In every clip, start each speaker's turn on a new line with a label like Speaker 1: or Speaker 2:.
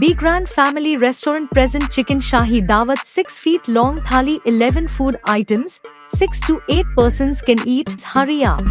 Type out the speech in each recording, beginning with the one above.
Speaker 1: Be Grand Family Restaurant present chicken shahi dawat 6 feet long thali 11 food items, 6 to 8 persons can eat. Hurry up.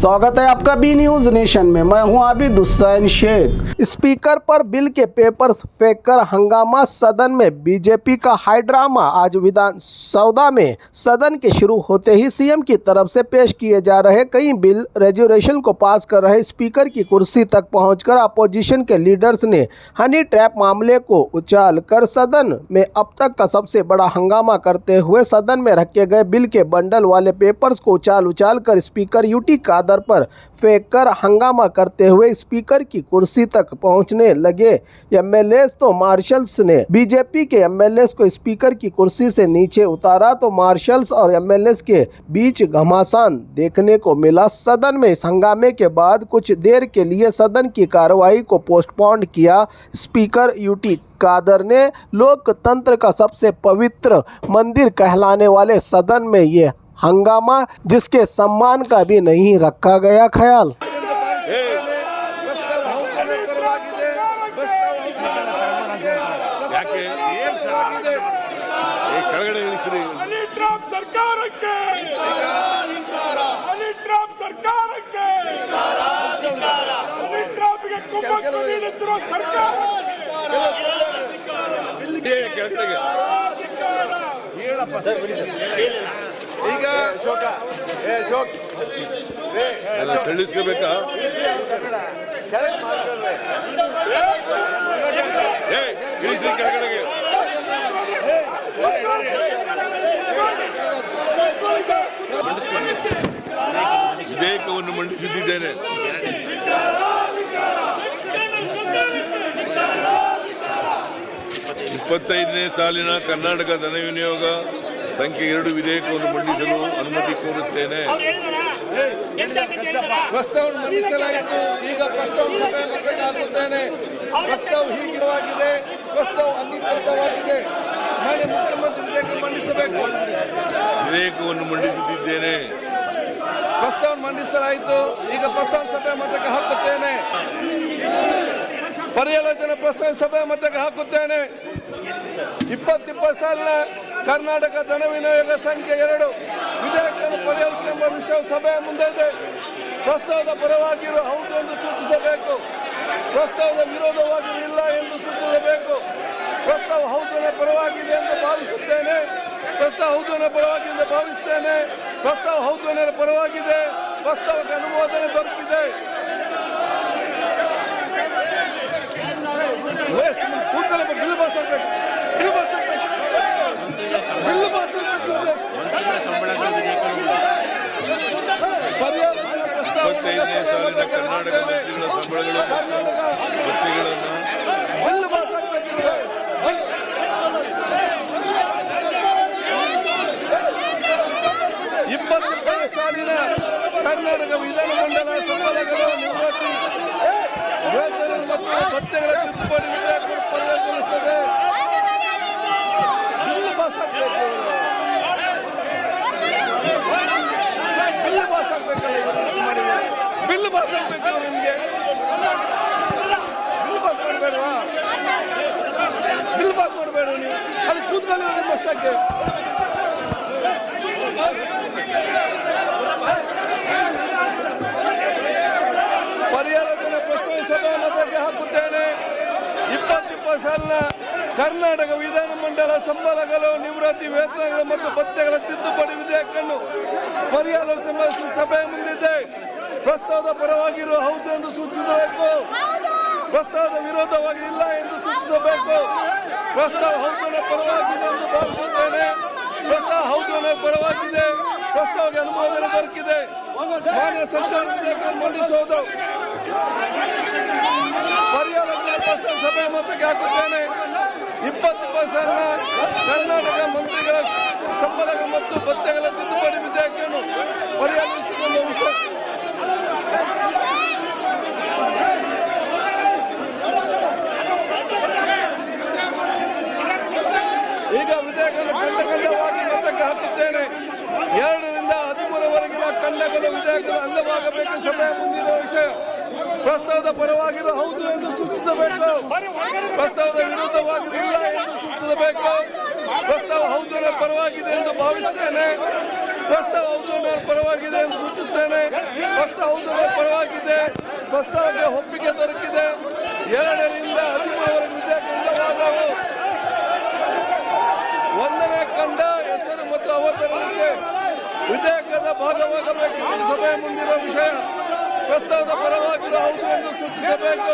Speaker 2: स्वागत है आपका B news nation में। मैं हूं Abid Hussain Sheikh. Speaker पर bill के पेपर्स फेंककर हंगामा, सदन में बीजेपी का हाई ड्रामा। आज विधानसभा में सदन के शुरू होते ही सीएम की तरफ से पेश किए जा रहे कई बिल रेजोल्यूशन को पास कर रहे स्पीकर की कुर्सी तक पहुंचकर अपोजिशन के लीडर्स ने हनी ट्रैप मामले को उछाल कर सदन में अब तक का सबसे बड़ा हंगामा करते हुए सदन में रखे गए बिल के बंडल वाले पेपर्स को उछाल कर स्पीकर यूटी कादर पर फेंककर हंगामा करते हुए स्पीकर की कुर्सी तक पहुंचने लगे। एमएलए तो मार्शल्स ने बीजेपी के एमएलए को स्पीकर की कुर्सी से नीचे उतारा तो मार्शल्स और एमएलए के बीच घमासान देखने को मिला। सदन में इस हंगामे के बाद कुछ देर के लिए सदन की कार्रवाई को पोस्टपोन किया। स्पीकर यूटी कादर ने लोकतंत्र का सबसे पवित्र मंदिर कहलाने वाले सदन में ये हंगामा, जिसके सम्मान का भी नहीं रखा गया ख्याल।
Speaker 3: ಈಗ ಅಶೋಕ ಅಶೋಕ್ ತಿಳಿಸ್ಕೋಬೇಕಾ ಕೆಳಗೆ ಮಾಡ್ಕೊಂಡ್ರೆ ಇಳಿಸಿ ಕೆಳಗಡೆಗೆ ವಿಧೇಯಕವನ್ನು ಮಂಡಿಸುತ್ತಿದ್ದೇನೆ. ಇಪ್ಪತ್ತೈದನೇ ಸಾಲಿನ ಕರ್ನಾಟಕ ಧನ ವಿನಿಯೋಗ ಸಂಖ್ಯೆ 2 ವಿಧೇಯಕವನ್ನು ಮಂಡಿಸಲು ಅನುಮತಿ ಕೋರುತ್ತೇನೆ.
Speaker 4: ಪ್ರಸ್ತಾವವನ್ನು ಮಂಡಿಸಲಾಯಿತು. ಈಗ ಪ್ರಸ್ತಾವ ಸಭೆ ಮತ್ತೆ ಹಾಕುತ್ತೇನೆ. ಪ್ರಸ್ತಾವ ಹೀಗಿರವಾಗಿದೆ. ಪ್ರಸ್ತಾವ ಅಂಗೀಕೃತವಾಗಿದೆ. ಮಾನ್ಯ ಮುಖ್ಯಮಂತ್ರಿ ವಿಧೇಯಕ ಮಂಡಿಸಬೇಕು.
Speaker 3: ವಿಧೇಯಕವನ್ನು ಮಂಡಿಸುತ್ತಿದ್ದೇನೆ.
Speaker 4: ಪ್ರಸ್ತಾವ ಮಂಡಿಸಲಾಯಿತು. ಈಗ ಪ್ರಸ್ತಾವ ಸಭೆ ಮತಕ್ಕೆ ಹಾಕುತ್ತೇನೆ. ಪರ್ಯಾಲೋಚನೆ ಪ್ರಸ್ತಾವ ಸಭೆ ಮತಕ್ಕೆ ಹಾಕುತ್ತೇನೆ. 2020 ಸಾಲಿನ ಕರ್ನಾಟಕ ಧನ ವಿನಿಯೋಗ ಸಂಖ್ಯೆ 2 ವಿಧೇಯಕವನ್ನು ಪರಿಹರಿಸಿ ಎಂಬ ವಿಷಯ ಸಭೆಯ ಮುಂದೆ ಇದೆ. ಪ್ರಸ್ತಾವದ ಪರವಾಗಿರುವ ಹೌದು ಎಂದು ಸೂಚಿಸಬೇಕು. ಪ್ರಸ್ತಾವದ ವಿರೋಧವಾಗಿರುವ ಇಲ್ಲ ಎಂದು ಸೂಚಿಸಬೇಕು. ಪ್ರಸ್ತಾವ ಹೌದನ ಪರವಾಗಿದೆ ಎಂದು ಭಾವಿಸುತ್ತೇನೆ. ಪ್ರಸ್ತಾವ ಹೌದನ ಪರವಾಗಿದೆ ಎಂದು ಭಾವಿಸುತ್ತೇನೆ. ಪ್ರಸ್ತಾವ ಹೌದನ ಪರವಾಗಿದೆ. ಪ್ರಸ್ತಾವಕ್ಕೆ ಅನುಮೋದನೆ ದೊರಕಿದೆ. ಕೂಡಲೇ ಬಿಲ್ ಪಾಸ್ ಆಗಬೇಕು. ಬಿಲ್ ಪಾಸ್ ಆಗಬೇಕು. ಬಿಲ್ ಪಾಸ್ ಆಗಬೇಕು. ಪರ್ಯಾಲೋಚನೆ ಪ್ರಸ್ತಾವ
Speaker 3: ಕರ್ನಾಟಕ ಮಂತ್ರಿಗಳ ಸಂಬಳಗಳು ಭತ್ಯೆಗಳನ್ನು
Speaker 4: ಬಿಲ್ ಪಾಸ್ ಆಗಬೇಕಿದೆ. 2020 ಸಾಲಿನ ಕರ್ನಾಟಕ ವಿಧಾನಮಂಡಲ ಸಂಬಳಗಳು ನಿವೃತ್ತಿ ವೇತನ ಮತ್ತು ಭತ್ಯೆಗಳ ತಿದ್ದುಪಡಿ ವಿಧೇಯಕ ಪರಿಗಣಿಸುತ್ತದೆ. ಬಿಲ್ ಪಾಸ್ ಆಗಬೇಕು. ಬಿಲ್ ಪಾಸ್ ಆಗಬೇಕಲ್ಲ. ಬಿಲ್ ಪಾಸ್ ಆಗಬೇಕು. ನಿಮಗೆ ಬಿಲ್ ಪಾಸ್ ಮಾಡಬೇಡವಾ? ಬಿಲ್ ಪಾಸ್ ಮಾಡಬೇಡ ನೀವು. ಅಲ್ಲಿ ಕೂತ್ಕೊಂಡು ನಿಮ್ಮಷ್ಟಕ್ಕೆ ಪರ್ಯಾಲೋಚನೆ ಪ್ರಸ್ತಾವ ಸಭೆ ಮತಕ್ಕೆ ಹಾಕುತ್ತೇನೆ. 2020 ಸಾಲಿನ ಕರ್ನಾಟಕ ವಿಧಾನಮಂಡಲ ಸಂಬಳಗಳು, ನಿವೃತ್ತಿ ವೇತನಗಳು ಮತ್ತು ಭತ್ಯೆಗಳ ತಿದ್ದುಪಡಿ ವಿಧೇಯಕವನ್ನು ಪರ್ಯಾಲೋಚನೆ ಸಭೆಯ ಮುಂದಿದೆ. ಪ್ರಸ್ತಾವದ ಪರವಾಗಿರುವ ಹೌದು ಎಂದು ಸೂಚಿಸಬೇಕು. ಪ್ರಸ್ತಾವದ ವಿರೋಧವಾಗಿ ಇಲ್ಲ ಎಂದು ಸೂಚಿಸಬೇಕು. ಪ್ರಸ್ತಾವ ಹೌದನ ಪರವಾಗಿದೆ ಎಂದು ಭಾವಿಸುತ್ತೇನೆ. ಪ್ರಸ್ತಾವ ಹೌದನ ಪರವಾಗಿದೆ. ಪ್ರಸ್ತಾವಕ್ಕೆ ಅನುಮೋದನೆ ದೊರಕಿದೆ. ಮಾನ್ಯ ಸಂಚಾರ ವಿಧೇಯಕ ಮಂಡಿಸುವುದು. ಪರ್ಯಾಲೋಚನೆ ಪ್ರಸ್ತಾವ ಸಭೆ ಮತಕ್ಕೆ ಹಾಕುತ್ತೇನೆ. 2020 ಸಾಲಿನ ಕರ್ನಾಟಕ ಮಂತ್ರಿಗಳ ಸಂಬಳಗಳು ಮತ್ತು ಭತ್ಯೆಗಳ ತಿದ್ದುಪಡಿ ವಿಧೇಯಕವನ್ನು ಪರ್ಯಾಲೋಚಿಸಿದ ವಿಷಯ ಈಗ ವಿಧೇಯಕವನ್ನು ಖಂಡವಾಗಿ ಮತಕ್ಕೆ ಹಾಕುತ್ತೇನೆ. 2 ರಿಂದ 13 ವರೆಗಿನ ಖಂಡಗಳು ವಿಧೇಯಕದ ಅಂಗವಾಗಬೇಕು. ಸಭೆಯ ಮುಂದಿನ ವಿಷಯ ಪ್ರಸ್ತಾವದ ಪರವಾಗಿರೋ ಹೌದು ಎಂದು ಸೂಚಿಸಬೇಕು. ಪ್ರಸ್ತಾವದ ವಿರುದ್ಧವಾಗಿರೋ ಇಲ್ಲ ಎಂದು ಸೂಚಿಸಬೇಕು. ಪ್ರಸ್ತಾವ ಹೌದು ಪರವಾಗಿದೆ ಎಂದು ಭಾವಿಸುತ್ತೇನೆ. ಪ್ರಸ್ತಾವ ಹೌದು ಪರವಾಗಿದೆ ಎಂದು ಸೂಚಿಸುತ್ತೇನೆ. ಪ್ರಸ್ತಾವ ಹೌದು ಪರವಾಗಿದೆ. ಪ್ರಸ್ತಾವಕ್ಕೆ ಒಪ್ಪಿಗೆ ದೊರಕಿದೆ. 2ರಿಂದ 13ರವರೆಗೆ ವಿಧೇಯಕವಾದವು. 1ನೇ ಖಂಡ ಹೆಸರು ಮತ್ತು ಅವತರಣಿಕೆ ವಿಧೇಯಕದ ಭಾಗವಾಗಬೇಕೆಂದು ಸಭೆಯ ಮುಂದಿರುವ ವಿಷಯ. ಪ್ರಸ್ತಾವದ ಪರವಾಗಿರೋ ಹೌದು ಎಂದು ಸೂಚಿಸಬೇಕು.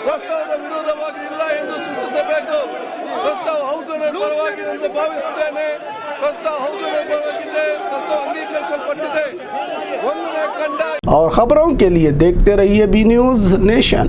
Speaker 4: ಪ್ರಸ್ತಾವದ ವಿರೋಧವಾಗಿ ಇಲ್ಲ ಎಂದು ಸೂಚಿಸಬೇಕು. ಪ್ರಸ್ತಾವ ಹೌದು ಪರವಾಗಿದೆ ಎಂದು ಭಾವಿಸುತ್ತೇನೆ. ಪ್ರಸ್ತಾವ ಹೌದು ಪರವಾಗಿದೆ. ಪ್ರಸ್ತಾವ ಅಂಗೀಕರಿಸಲ್ಪಟ್ಟಿದೆ. 1ನೇ ಖಂಡ.
Speaker 2: और खबरों के लिए देखते रहिए बी न्यूज नेशन।